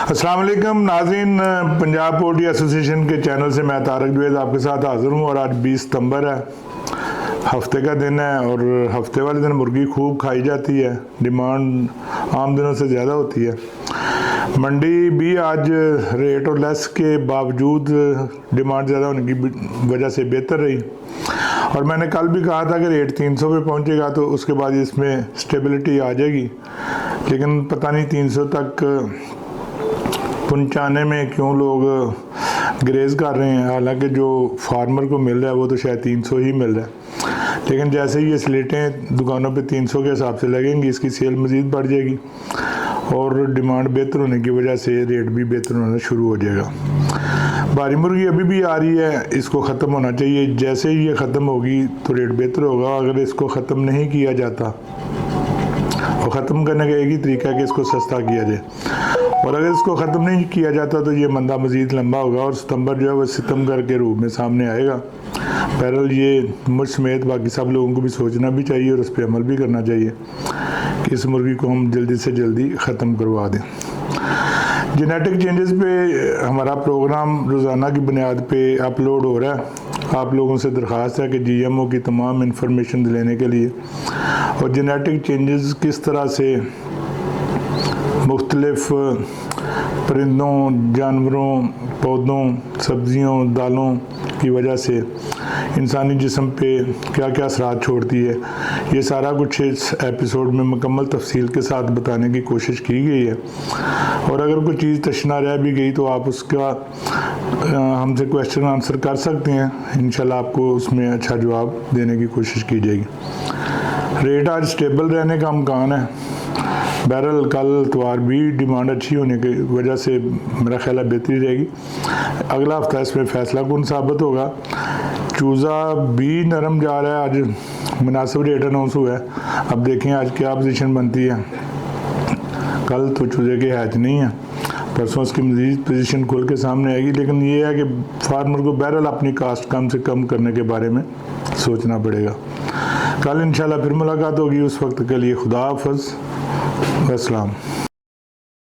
अस्सलाम वालेकुम नाज़रीन, पंजाब पोल्ट्री एसोसिएशन के चैनल से मैं तारक जवेद आपके साथ हाज़िर हूँ। और आज 20 सितंबर है, हफ्ते का दिन है और हफ्ते वाले दिन मुर्गी खूब खाई जाती है, डिमांड आम दिनों से ज़्यादा होती है। मंडी भी आज रेट और लेस के बावजूद डिमांड ज़्यादा होने की वजह से बेहतर रही। और मैंने कल भी कहा था कि रेट 300 पे पहुंचेगा तो उसके बाद इसमें स्टेबिलिटी आ जाएगी, लेकिन पता नहीं 300 तक पहुंचाने में क्यों लोग ग्रेज कर रहे हैं। हालांकि जो फार्मर को मिल रहा है वो तो शायद 300 ही मिल रहा है, लेकिन जैसे ही ये स्लेटें दुकानों पे 300 के हिसाब से लगेंगी, इसकी सेल मज़ीद बढ़ जाएगी और डिमांड बेहतर होने की वजह से रेट भी बेहतर होना शुरू हो जाएगा। बारी मुर्गी अभी भी आ रही है, इसको ख़त्म होना चाहिए। जैसे ही ये ख़त्म होगी तो रेट बेहतर होगा। अगर इसको ख़त्म नहीं किया जाता और ख़त्म करने का एक ही तरीका है कि इसको सस्ता किया जाए, और अगर इसको ख़त्म नहीं किया जाता तो ये मंदा मज़ीद लंबा होगा और सितंबर जो है वो सितंबर के रूप में सामने आएगा। बहरहाल ये मुझ समेत बाकी सब लोगों को भी सोचना भी चाहिए और उस पर अमल भी करना चाहिए कि इस मुर्गी को हम जल्दी से जल्दी ख़त्म करवा दें। जेनेटिक चेंजेस पे हमारा प्रोग्राम रोज़ाना की बुनियाद पे अपलोड हो रहा है। आप लोगों से दरख्वास्त है कि जीएमओ की तमाम इन्फॉर्मेशन लेने के लिए और जेनेटिक चेंजेस किस तरह से मुख्तलिफ परिंदों, जानवरों, पौधों, सब्जियों, दालों की वजह से इंसानी जिस्म पे क्या क्या असरात छोड़ती है, ये सारा कुछ इस एपिसोड में मुकम्मल तफसील के साथ बताने की कोशिश की गई है। और अगर कोई चीज़ तशना रह भी गई तो आप उसका हमसे क्वेश्चन आंसर कर सकते हैं। इंशाल्लाह आपको उसमें अच्छा जवाब देने की कोशिश की जाएगी। रेट आज स्टेबल रहने का इम्कान है। बहरहाल कल इतवार भी डिमांड अच्छी होने की वजह से मेरा ख्याल है बेहतरी रहेगी। अगला हफ्ता इसमें फैसला कौन साबित होगा। चूज़ा भी नरम जा रहा है, आज मुनासिब रेट अनाउंस हुआ है। अब देखें आज क्या पोजीशन बनती है। कल तो चूज़े के हैच नहीं है, परसों उसकी मज़ीद पोजीशन खुल के सामने आएगी। लेकिन ये है कि फार्मर को बहरहाल अपनी कास्ट कम से कम करने के बारे में सोचना पड़ेगा। कल इंशाल्लाह फिर मुलाकात होगी। उस वक्त के लिए खुदा हाफ़िज़, अस्सलाम।